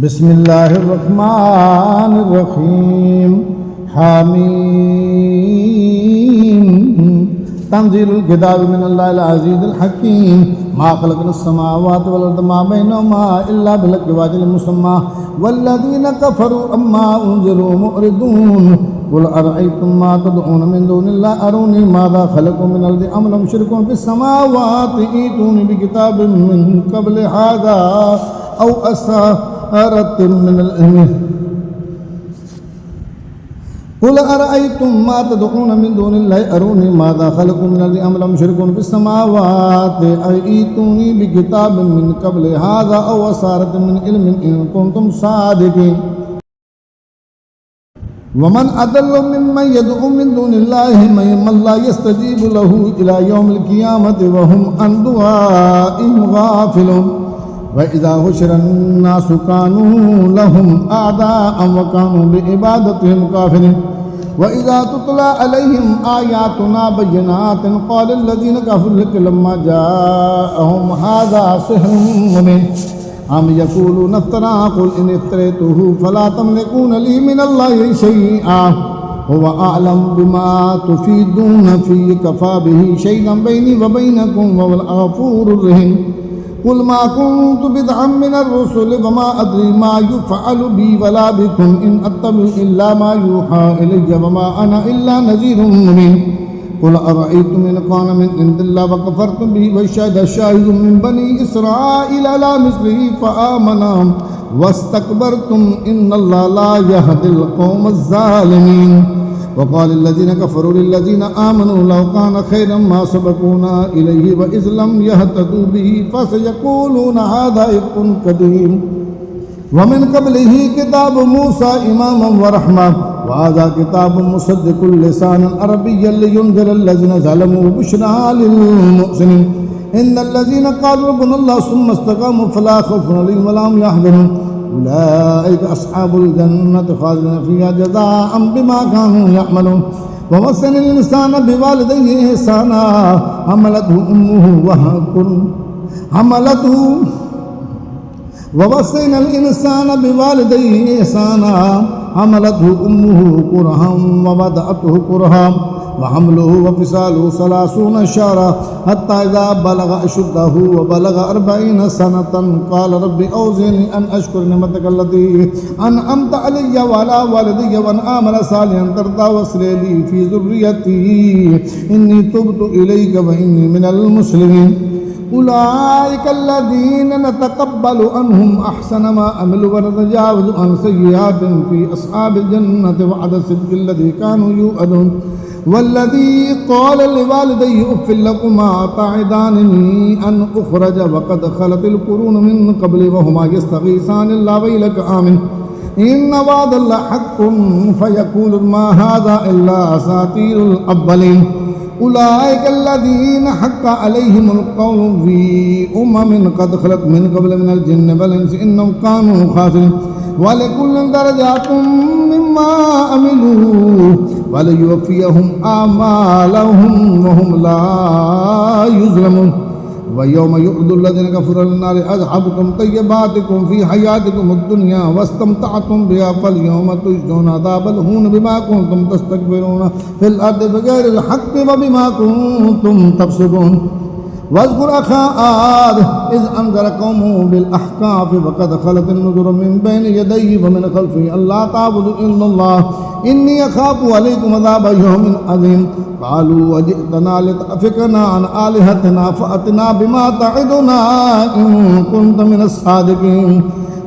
बिस्मिल्लाहिर्रहमानिर्रहीम हामीम तंजीलुल किताबि मिनल्लाहिल अज़ीज़िल हकीम मा खलक़नास समावाति वल अर्द मा बैनहुमा इल्ला बिल हक़्क़ि व अजलिन मुसम्मा वल्लज़ीना कफ़रू अम्मा उन्ज़िरू मुअरिदून कुल अरअयतुम मा तदऊन मिन दूनिल्लाहि अरूनी माज़ा खलक़ू मिनल अर्दि अम लहुम शुरकुन फ़िस समावाति ईतूनी बिकिताबिन मिन क़ब्लि हाज़ा औ असारतिन मिनल इल्म कुल अरअयतुम मा तदऊन मिन दूनिल्लाहि अरूनी माज़ा खलक़ू मिनल अर्दि अम लहुम शुरकुन फ़िस समावाति ईतूनी बिकिताबिन मिन क़ब्लि हाज़ा औ असारतिन मिन इल्मिन इन कुंतुम सादिक़ीन वमन अदल्लु मिम्मन यदउ मिन दूनिल्लाहि मन ला यस्तजीबु लहु इला यौमिल क़ियामति व हुम अन दुआइहिम गाफ़िलून व इज़ा हुशिरन नासु कानू लहुम अअदाअन व कानू बिइबादतिहिम काफ़िरीन व इज़ा तुतला अलैहिम आयातुना बय्यिनातिन क़ाला अल्लज़ीना कफ़रू लम्मा जाअहुम हाज़ा सिह्रुम मुबीन अम यक़ूलूना इफ़्तरा क़ुल इन इफ़्तरैतुहु फ़ला तमलिकून ली मिनल्लाहि शैअन हुवा अअलम बिमा तुफ़ीदून फ़ीहि कफ़ा बिही शहीदन बैनी व बैनकुम व हुवल गफ़ूरुर रहीम कुल मा कुन्तु बिदअम मिनर रुसुलि व मा अद्री मा युफ़अलु बी वला बिकुम इन अत्तबिउ इल्ला मा यूहा इलय्य व मा अना इल्ला नज़ीरुम मुबीन कुल अरअयतुम इन कान मिन इंदिल्लाहि व कफ़रतुम बिही व शहिद शाहिदुम मिन बनी इसराईल अला मिस्लिही फ़आमना वस्तकबरतुम इन्नल्लाहा ला यहदिल क़ौमज़ ज़ालिमीन वक़ाल अल्लज़ीना कफ़रू लिल्लज़ीना आमनू लौ कान खैरन मा सबक़ूना इलैहि व इज़ लम यहतदू बिही फसयक़ूलूना हाज़ा इफ़्कुन कदीम व मिन क़ब्लिही किताबु मूसा इमामन व रहमा व हाज़ा किताबुन मुसद्दिक़ुल लिसानन अरबिय्यन लियुनज़िरा अल्लज़ीना ज़लमू व बुशरा लिल मुहसिनीन इन्नल्लज़ीना क़ालू रब्बुनल्लाहु सुम्मा इस्तक़ामू फ़ला ख़ौफ़ुन अलैहिम व ला हुम यहज़नून उलाइका अस्हाबुल जन्नति ख़ालिदीन फ़ीहा जज़ाअन बिमा कानू यअमलून व वस्सैनल इंसाना बिवालिदैहि इहसाना हमलतहु उम्मुहु वहकुन हमलतहु व वस्सैनल इंसाना बिवालिदैहि इहसाना हमलतहु उम्मुहु कुरहन व वदअतहु कुरहा व हम्लुहु व फ़िसालुहु सलासूना शहरा हत्ता इज़ा बलग अशुद्धहु व बलग 40 सनतन क़ाल रब्बि औज़िनी अन अश्कुर निअमतक अल्लती अनअमत अलय्या व अला वालिदैया व अन आमल सालिहन तर्दा वस्लि ली फ़ी ज़ुर्रिय्यती इन्नी तुब्तु इलैका व इन्नी मिनल मुस्लिमीन उलाइका अल्लज़ीना नतक़ब्बलु अन्हुम अहसन मा अमिलू व नतजावज़ु अन सय्यिआतिहिम फ़ी अस्हाबिल जन्नति वअदा सिद्क़िल लज़ी कानू युअदून वल्लज़ी क़ाल लिवालिदैहि उफ़्फ़िल लकुमा अतअदाननी अन उख़रज वक़द ख़लतिल क़ुरून मिन क़ब्ली व हुमा यस्तग़ीसानिल्लाह वैलक आमिन इन्न वअदल्लाहि हक़्क़ुन फ़यक़ूलू मा हाज़ा इल्ला असातीरुल अव्वलीन उलाइका अल्लज़ीना हक़्क़ अलैहिमुल क़ौलु फ़ी उममिन क़द ख़लत मिन क़ब्लिहिम मिनल जिन्नि वल इंसि इन्नहुम कानू ख़ासिरीन वलिकुल्लिन दरजातुम मिम्मा अमिलू वलियुवफ़्फ़ियहुम आमालहुम व हुम ला युज़लमून व यौम युअरदु अल्लज़ीना कफ़रू अलन नारि अज़हबतुम तय्यबातिकुम फ़ी हयातिकुमुद दुनिया वस्तमतअतुम बिहा फ़लयौम तुजज़ौना अज़ाबल हून बिमा कुन्तुम तस्तकबिरूना फ़िल अर्दि बिग़ैरिल हक़्क़ि व बिमा कुन्तुम तफ़सिक़ून वज़्कुर अख़ा आद इज़ अनज़र क़ौमहु बिल अहक़ाफ़ वक़द ख़लतिन नुज़ुरु मिन बैनि यदैहि व मिन ख़ल्फ़िहि अल्ला ताबुदू इल्लल्लाह इन्नी अख़ाफ़ु अलैकुम अज़ाब यौमिन अज़ीम क़ालू अजिअतना लितअफ़िकना अन आलिहतिना फ़अतिना बिमा तइदुना इन कुन्त मिनस सादिक़ीन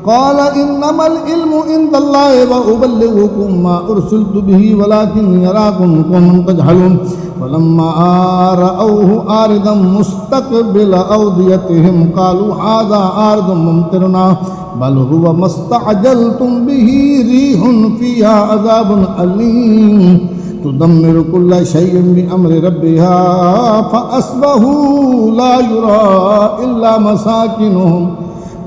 क़ाल इन्नमल इल्मु इंदल्लाहि व उबल्लिग़ुकुम मा उरसिलतु बिही वलाकिन्नी अराकुम क़ौमन तजहलून फलम्मा रअवहु आरिदन मुस्तक़बिल अवदियतिहिम क़ालू हाज़ा आरिदुन मुमतिरुना बल हुवा मस्तअजलतुम बिही रीहुन फ़ीहा अज़ाबुन अलीम तुदम्मिरु कुल्ल शैइन बिअम्रि रब्बिहा फ़अस्बहू ला युरा इल्ला मसाकिनुहुम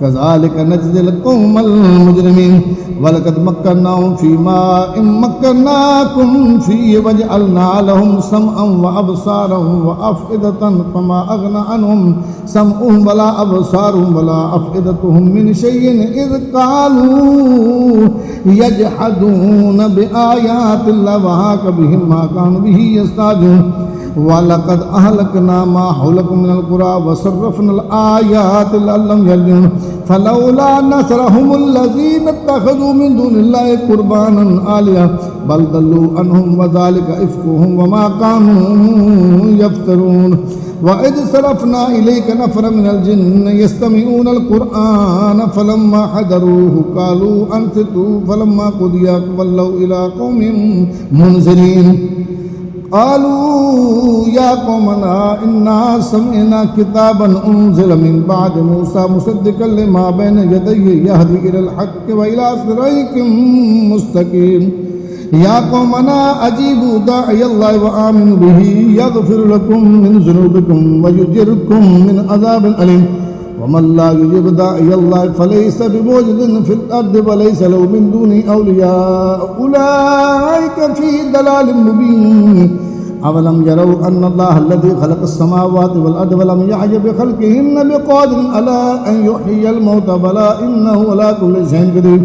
كذلك نجزي القوم المجرمين ولقد مكناهم في ماء مكناكم فيه وجعلنا لهم سمعا وأبصارا وأفئدة فما أغنى عنهم سمعهم ولا أبصارهم ولا أفئدتهم من شيء إذ قالوا يجحدون بآيات الله وحاق بهم ما كانوا به يستهزئون ولقد أهلكنا ما حولكم من القرى وصرفنا الآيات لعلهم يرجعون فلولا نصرهم الذين اتخذوا من دون الله قربانا آلهة بل ضلوا عنهم وذلك إفكهم وما كانوا يفترون وإذ صرفنا إليك نفرا من الجن يستمعون القرآن فلما حضروه قالوا أنصتوا فلما قضي ولوا إلى قوم منذرين قالوا يا قومنا إنا سمعنا كتابا أنزل من بعد موسى مصدقا لما بين يديه يهدي إلى الحق وإلى صراط مستقيم يا قومنا أجيبوا داعي الله وآمنوا به يغفر لكم من ذنوبكم ويجركم من عذاب أليم ومن لا يجب داعي الله فليس بموجد في الأرض وليس له من دونه أولياء أولئك في ضلال مبين أولم يروا أن الله الذي خلق السماوات والأرض ولم يعي بخلقهن بقادر على أن يحيي الموتى بلى إنه على كل شيء قدير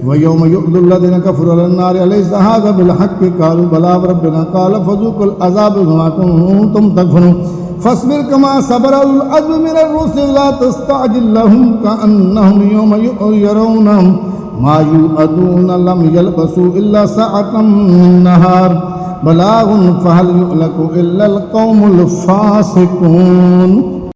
ويوم يعرض الذين كفروا على النار أليس هذا بالحق قالوا بلى وربنا قال فذوقوا العذاب بما كنتم تكفرون فاصبر كما صبر أولو العزم من الرسل لا تستعجل لهم كأنهم يوم يرون ما يوعدون لم يلبثوا إلا ساعة من نهار بلاغ فهل يهلك إلا القوم الفاسقون